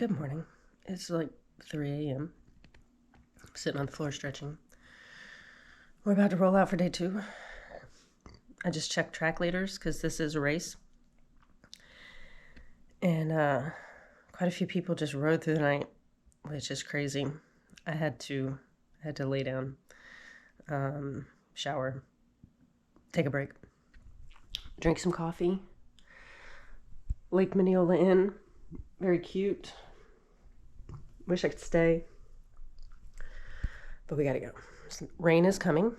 Good morning. It's like 3 a.m. I'm sitting on the floor stretching. We're about to roll out for day 2. I just checked track leaders because this is a race. And quite a few people just rode through the night, which is crazy. I had to lay down, shower, take a break, drink some coffee. Lake Minneola Inn, very cute. Wish I could stay, but we gotta go. Rain is coming.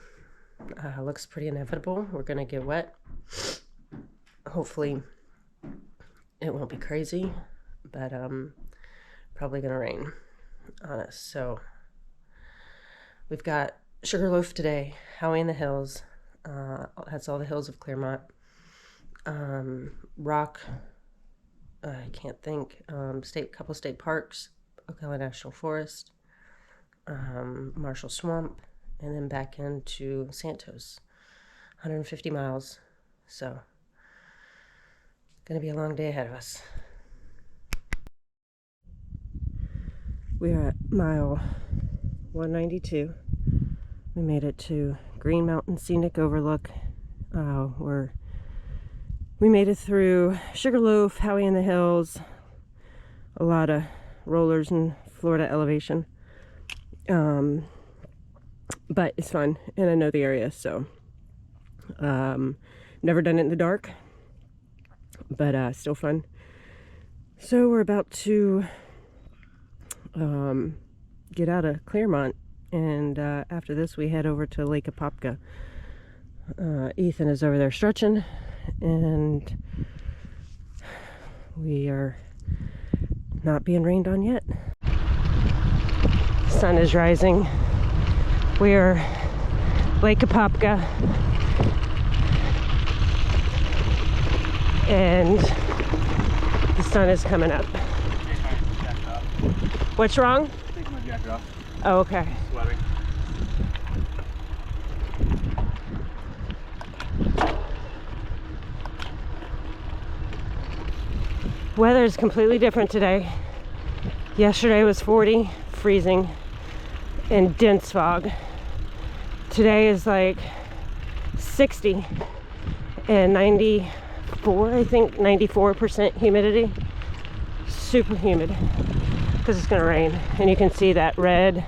Looks pretty inevitable. We're gonna get wet. Hopefully it won't be crazy, but probably gonna rain on us. So we've got Sugarloaf today, Howie in the Hills. That's all the hills of Claremont. Rock, I can't think. Couple state parks, Ocala National Forest, Marshall Swamp, and then back into Santos, 150 miles. So, gonna be a long day ahead of us. We are at mile 192. We made it to Green Mountain Scenic Overlook. We made it through Sugarloaf, Howie in the Hills, a lot of rollers in Florida elevation. But it's fun, and I know the area, so never done it in the dark, but still fun. So we're about to get out of Claremont, and after this we head over to Lake Apopka. Ethan is over there stretching, and we are not being rained on yet. Sun is rising. We are Lake Apopka, and the sun is coming up. What's wrong? Take my jacket off. Oh, okay. Sweating. Weather is completely different today. Yesterday was 40, freezing, and dense fog. Today is like 60 and 94, I think 94% humidity. Super humid because it's gonna rain, and you can see that red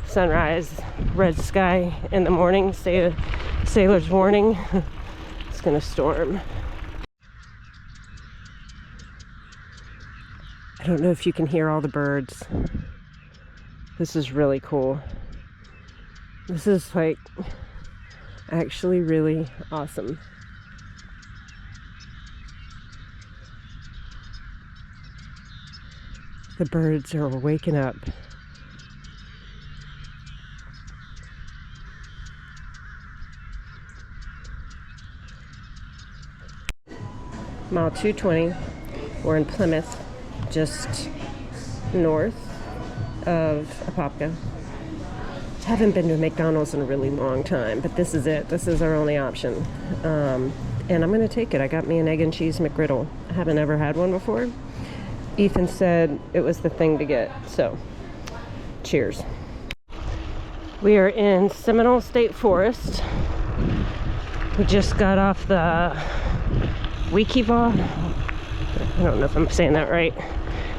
sunrise, red sky in the morning. Sailor's warning. It's gonna storm. I don't know if you can hear all the birds. This is really cool. This is like actually really awesome. The birds are waking up. Mile 220. We're in Plymouth, just north of Apopka. Haven't been to a McDonald's in a really long time, but this is it. This is our only option. And I'm gonna take it. I got me an egg and cheese McGriddle. I haven't ever had one before. Ethan said it was the thing to get, so cheers. We are in Seminole State Forest. We just got off the Wikiva, I don't know if I'm saying that right,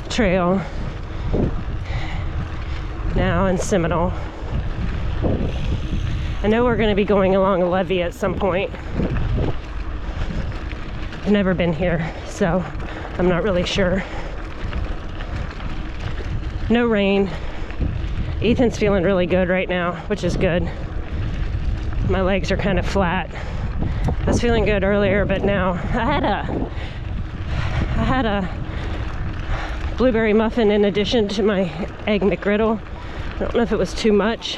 trail. Now in Seminole. I know we're going to be going along a levee at some point. I've never been here, so I'm not really sure. No rain. Ethan's feeling really good right now, which is good. My legs are kind of flat. I was feeling good earlier, but now I had a blueberry muffin in addition to my egg McGriddle. I don't know if it was too much.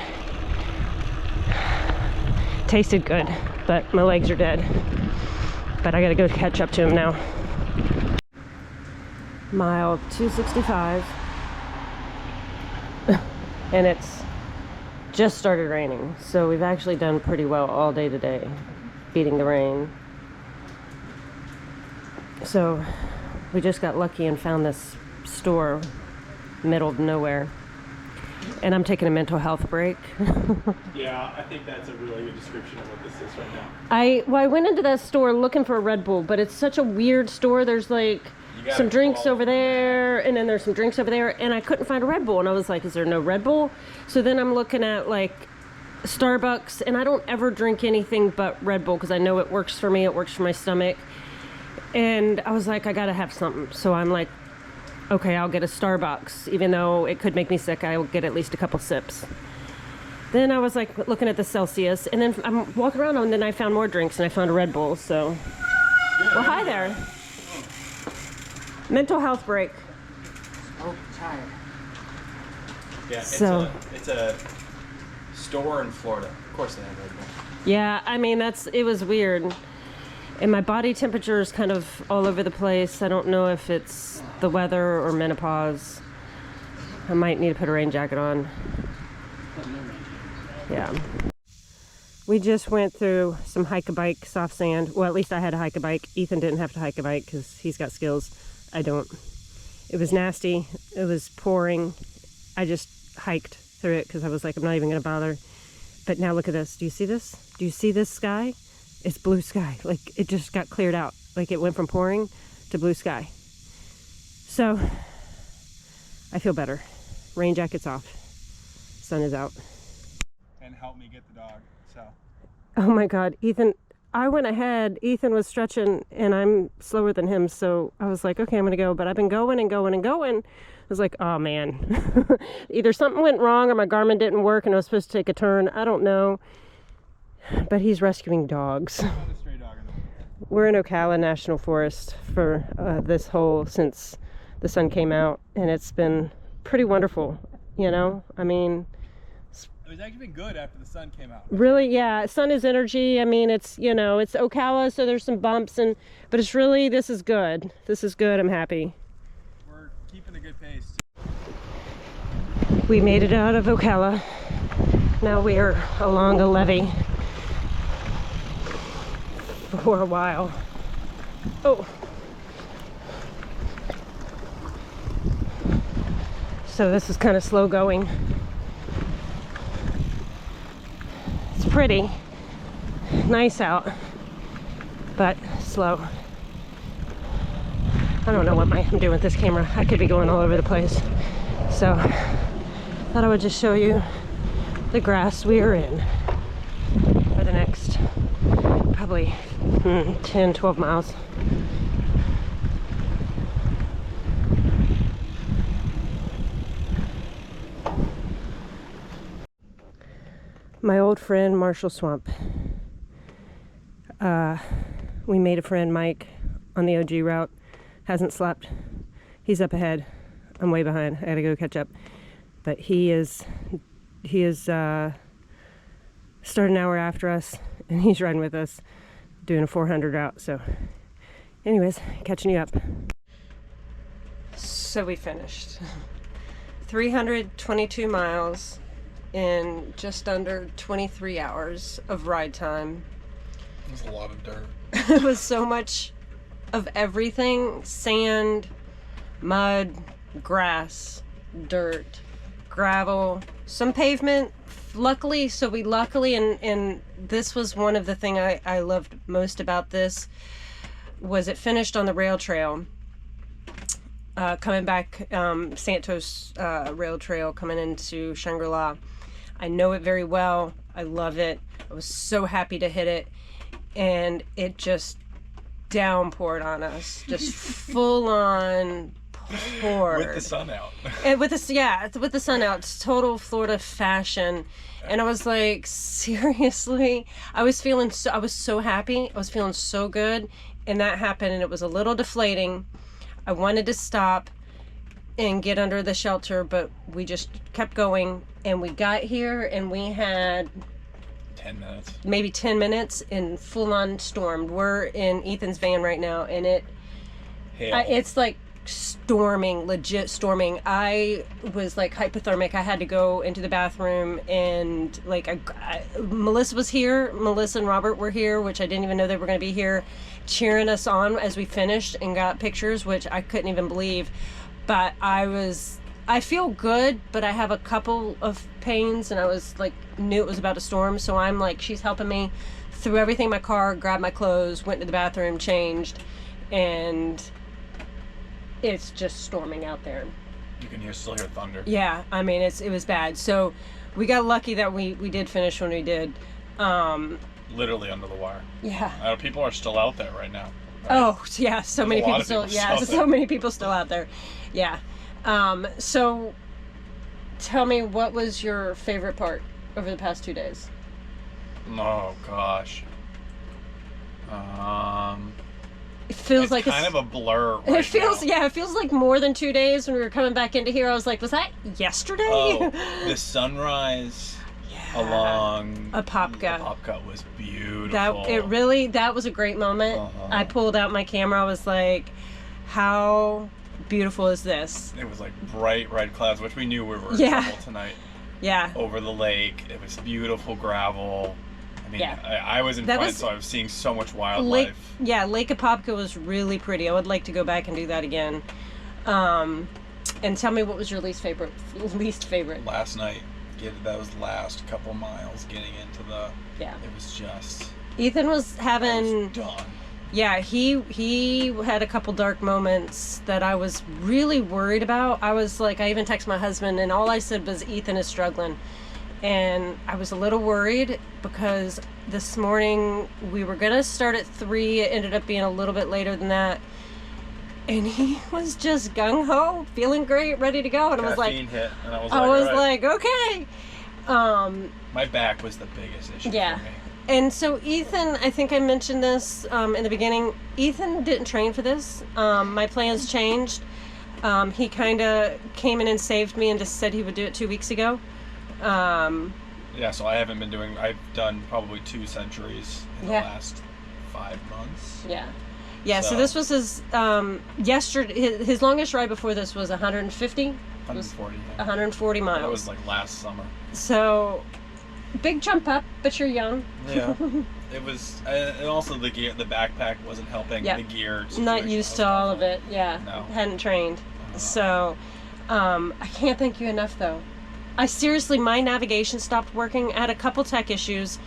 Tasted good, but my legs are dead. But I gotta go catch up to him now. Mile 265. And it's just started raining, so we've actually done pretty well all day today, beating the rain. So we just got lucky and found this store middle of nowhere. And I'm taking a mental health break. Yeah, I think that's a really good description of what this is right now. I went into that store looking for a Red Bull, but it's such a weird store. There's like some drinks over there, and then there's some drinks over there, and I couldn't find a Red Bull. And I was like, is there no Red Bull? So then I'm looking at like Starbucks, and I don't ever drink anything but Red Bull because I know it works for me, it works for my stomach. And I was like, I gotta have something. So I'm like, okay, I'll get a Starbucks. Even though it could make me sick, I will get at least a couple sips. Then I was like looking at the Celsius, and then I'm walking around, and then I found more drinks, and I found a Red Bull, so. Well, hi there. Mental health break. Oh, tired. Yeah, it's a store in Florida. Of course they have Red Bull. Yeah, I mean, it was weird. And my body temperature is kind of all over the place. I don't know if it's the weather or menopause. I might need to put a rain jacket on. Yeah. We just went through some hike-a-bike soft sand. Well, at least I had to hike a bike. Ethan didn't have to hike a bike because he's got skills. I don't. It was nasty. It was pouring. I just hiked through it because I was like, I'm not even going to bother. But now look at this. Do you see this? Do you see this sky? It's blue sky. Like, it just got cleared out. Like, it went from pouring to blue sky. So, I feel better. Rain jacket's off. Sun is out. And help me get the dog, so. Oh my God, Ethan, I went ahead. Ethan was stretching, and I'm slower than him, so I was like, okay, I'm gonna go. But I've been going and going and going. I was like, oh man. Either something went wrong or my Garmin didn't work and I was supposed to take a turn. I don't know. But he's rescuing dogs. We're in Ocala National Forest for this hole since the sun came out, and it's been pretty wonderful, you know? I mean, it was actually been good after the sun came out. Really, yeah, sun is energy. I mean, it's, you know, it's Ocala, so there's some bumps, but it's really, this is good. This is good, I'm happy. We're keeping a good pace. We made it out of Ocala. Now we are along a levee for a while. Oh. So this is kind of slow going. It's pretty nice out, but slow. I don't know what I'm doing with this camera. I could be going all over the place. So thought I would just show you the grass we are in for the next probably 10, 12 miles. My old friend Marshall Swamp. We made a friend, Mike, on the OG route. Hasn't slept. He's up ahead. I'm way behind. I gotta go catch up. But he is started an hour after us, and he's riding with us, doing a 400 route. So anyways, catching you up. So we finished 322 miles in just under 23 hours of ride time. It was a lot of dirt. It was so much of everything: sand, mud, grass, dirt, gravel, some pavement. Luckily, and this was one of the things I loved most about this, was it finished on the rail trail. Coming back, Santos rail trail coming into Shangri-La. I know it very well. I love it. I was so happy to hit it, and it just downpoured on us, just full on poured. With the sun out. And with the sun out, it's total Florida fashion. And I was like, seriously? I was so happy. I was feeling so good, and that happened, and it was a little deflating. I wanted to stop and get under the shelter, but we just kept going, and we got here, and we had 10 minutes. Maybe 10 minutes in full-on storm. We're in Ethan's van right now, and it's like storming, legit storming. I was like hypothermic. I had to go into the bathroom, and like Melissa was here. Melissa and Robert were here, which I didn't even know they were going to be here, cheering us on as we finished and got pictures, which I couldn't even believe. But I was I feel good, but I have a couple of pains, and I was like, knew it was about to storm, so I'm like, she's helping me threw everything in my car, grabbed my clothes, went to the bathroom, changed, and it's just storming out there. You can still hear thunder. Yeah, I mean, it was bad. So we got lucky that we did finish when we did. Literally under the wire. Yeah. People are still out there right now. Right? Oh, yeah, so many people still, so many people still out there. Yeah. So tell me, what was your favorite part over the past 2 days? Oh gosh. It feels like kind of a blur right it feels now. Yeah, it feels like more than 2 days. When we were coming back into here, I was like, was that yesterday? Oh, the sunrise along Apopka. Apopka was beautiful. That was a great moment. I pulled out my camera. I was like, how beautiful is this? It was like bright red clouds, which we knew we were in trouble tonight. Yeah. Over the lake. It was beautiful gravel. I mean, I was in front, so I was seeing so much wildlife. Lake Apopka was really pretty. I would like to go back and do that again. And tell me, what was your least favorite? Last night, that was the last couple miles getting into the. Yeah. It was just. Ethan was having. I was done. Yeah, he had a couple dark moments that I was really worried about. I was like, I even texted my husband, and all I said was, Ethan is struggling. And I was a little worried because this morning we were going to start at 3. It ended up being a little bit later than that. And he was just gung-ho, feeling great, ready to go. And I was like, hit, and I was like, okay. My back was the biggest issue for me. And so Ethan, I think I mentioned this in the beginning, Ethan didn't train for this. My plans changed. He kind of came in and saved me and just said he would do it 2 weeks ago. Yeah, so I haven't been doing, I've done probably 2 centuries in the last 5 months. Yeah, so this was his, yesterday, his longest ride before this was 150? 140. 140 miles. That was like last summer. So, big jump up, but you're young. Yeah. It was, and also the gear, the backpack wasn't helping. The gear situation. Not used to all of it. Yeah. No. Hadn't trained. So, I can't thank you enough though. I seriously, my navigation stopped working. I had a couple tech issues.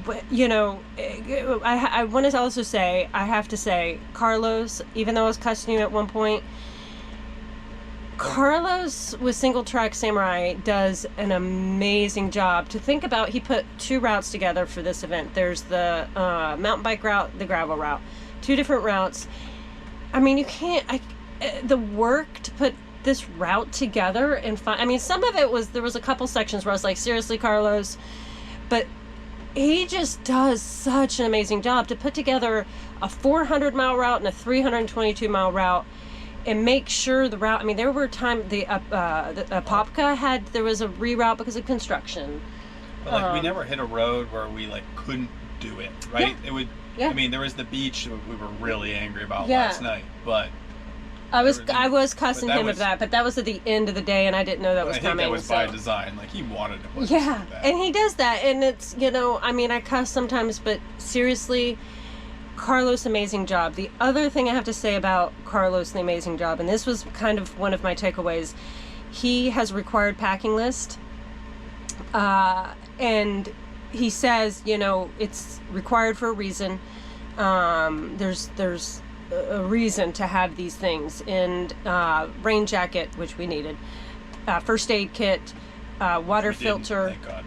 But, you know, I want to also say, I have to say, Carlos, even though I was cussing you at one point, Carlos with Single Track Samurai does an amazing job. To think about, he put 2 routes together for this event. There's the mountain bike route, the gravel route. 2 different routes. I mean, you can't, the work to put this route together and find, I mean, some of it was, there was a couple sections where I was like, seriously, Carlos, but he just does such an amazing job to put together a 400-mile route and a 322-mile route and make sure the route, I mean, there were times, the Apopka there was a reroute because of construction. But like, we never hit a road where we like couldn't do it, right? Yeah. It would, I mean, there was the beach that we were really angry about Yeah. last night, but I was cussing him at that, but that was at the end of the day, and I didn't know that was I think coming. that was by design. Like, he wanted to put us Yeah, through that. and he does that, and it's, you know, I mean, I cuss sometimes, but seriously, Carlos, amazing job. The other thing I have to say about Carlos, the amazing job, and this was kind of one of my takeaways, he has a required packing list, and he says, you know, it's required for a reason. There's a reason to have these things, and rain jacket, which we needed, first aid kit, water filter. Thank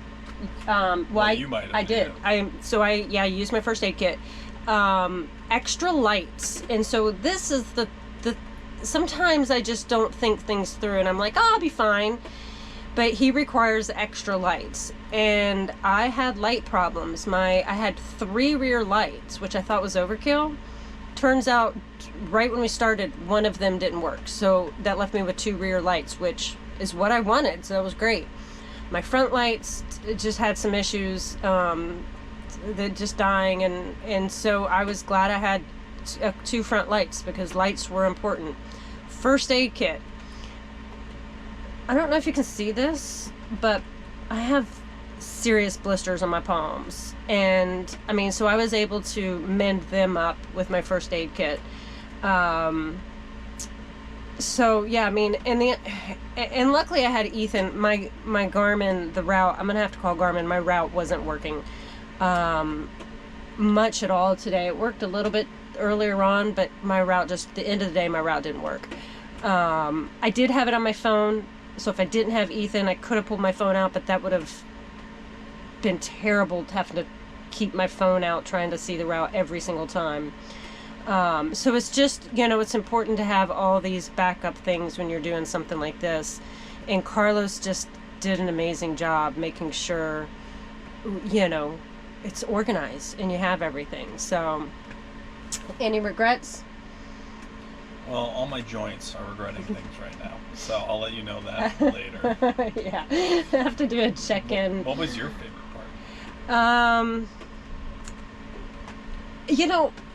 God. Well, you might have. I did. I used my first aid kit. Extra lights, and so this is the sometimes I just don't think things through, and I'm like, oh, I'll be fine. But he requires extra lights, and I had light problems. I had 3 rear lights, which I thought was overkill. Turns out, right when we started, one of them didn't work, so that left me with 2 rear lights, which is what I wanted, so that was great. My front lights just had some issues, they're just dying, and so I was glad I had 2 front lights, because lights were important. First aid kit. I don't know if you can see this, but I have serious blisters on my palms, and I mean, so I was able to mend them up with my first aid kit. So yeah, I mean, and luckily I had Ethan. My Garmin, the route. I'm gonna have to call Garmin. My route wasn't working much at all today. It worked a little bit earlier on, but my route just the end of the day, my route didn't work. I did have it on my phone, so if I didn't have Ethan, I could have pulled my phone out, but that would have been terrible to have to keep my phone out trying to see the route every single time. So it's just, it's important to have all these backup things when you're doing something like this. And Carlos just did an amazing job making sure, it's organized and you have everything. So, any regrets? Well, all my joints are regretting things right now. So I'll let you know that later. Yeah. I have to do a check-in. What was your favorite part?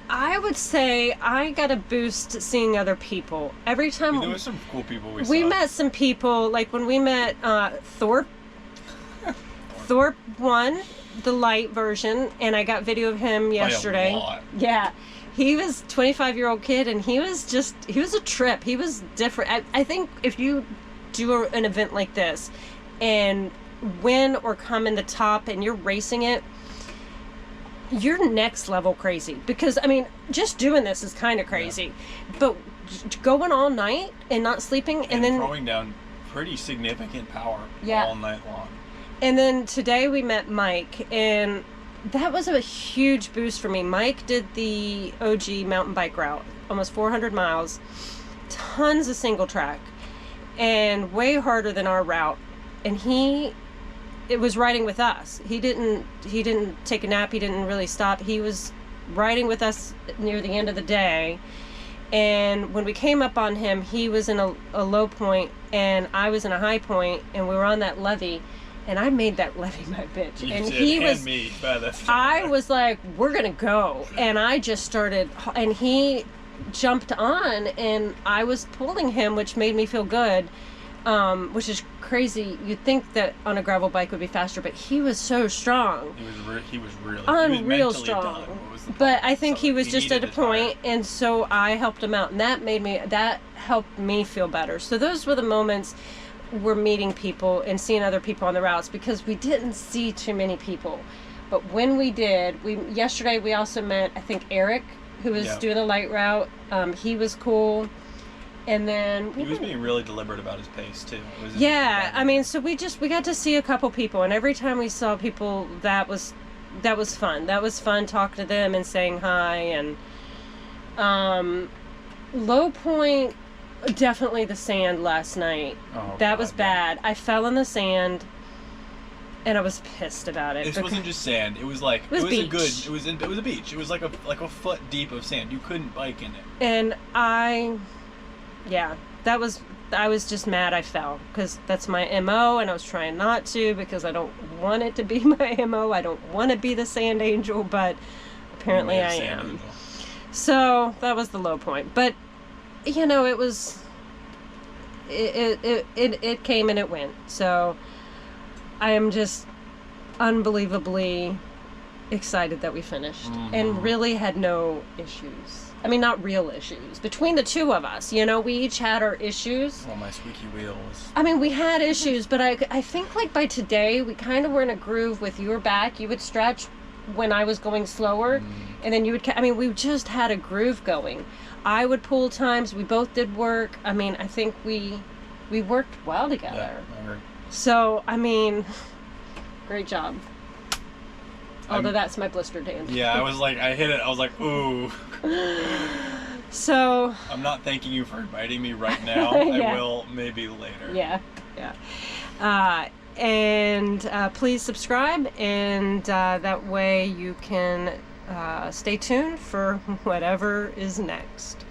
I would say I got a boost seeing other people. Every time there were some cool people we saw. We met some people, like when we met Thorpe. Thorpe won the light version, and I got video of him yesterday. By a lot. Yeah. He was a 25-year-old kid, and he was a trip. He was different. I think if you do an event like this and win or come in the top and you're racing it, you're next level crazy. Because, I mean, just doing this is kind of crazy. Yeah. But going all night and not sleeping and then throwing down pretty significant power all night long. And then today we met Mike, and that was a huge boost for me. Mike did the OG mountain bike route, almost 400 miles, tons of single track, and way harder than our route. And it was riding with us. He didn't take a nap. He didn't really stop. He was riding with us near the end of the day. And when we came up on him, he was in a low point, and I was in a high point, and we were on that levee. And I made that levee my bitch. I was like, we're going to go. And I just started, and he jumped on, and I was pulling him, which made me feel good, which is crazy. You'd think that on a gravel bike would be faster, but he was so strong. He was really unreal strong. But I think he was just at a point, and so I helped him out, and that helped me feel better. So those were the moments. We're meeting people and seeing other people on the routes, because we didn't see too many people. But when we did, yesterday we also met, I think, Eric, who was doing the light route. He was cool. And then he was being really deliberate about his pace too. I mean, so we got to see a couple people, and every time we saw people, that was fun. That was fun talking to them and saying hi. And low point, definitely the sand last night. That was bad. I fell in the sand, and I was pissed about it. This wasn't just sand. It was like it was a beach. It was a beach. It was like a foot deep of sand. You couldn't bike in it. And I was just mad I fell, because that's my MO, and I was trying not to, because I don't want it to be my MO. I don't want to be the sand angel, but apparently I am. Angel. So that was the low point. But it was, it came and it went. So I am just unbelievably excited that we finished, and really had no issues. I mean, not real issues. Between the two of us, we each had our issues. Well, my squeaky wheel was... I mean, we had issues, but I think, like, by today, we kind of were in a groove with your back. You would stretch when I was going slower, and then you would... I mean, we just had a groove going. I would pull times. We both did work. I mean, I think we worked well together. Yeah, I agree. So, I mean, great job. Although that's my blistered hand. Yeah, I was like, I hit it. I was like, ooh. So. I'm not thanking you for inviting me right now. I will maybe later. Yeah. And please subscribe, and that way you can stay tuned for whatever is next.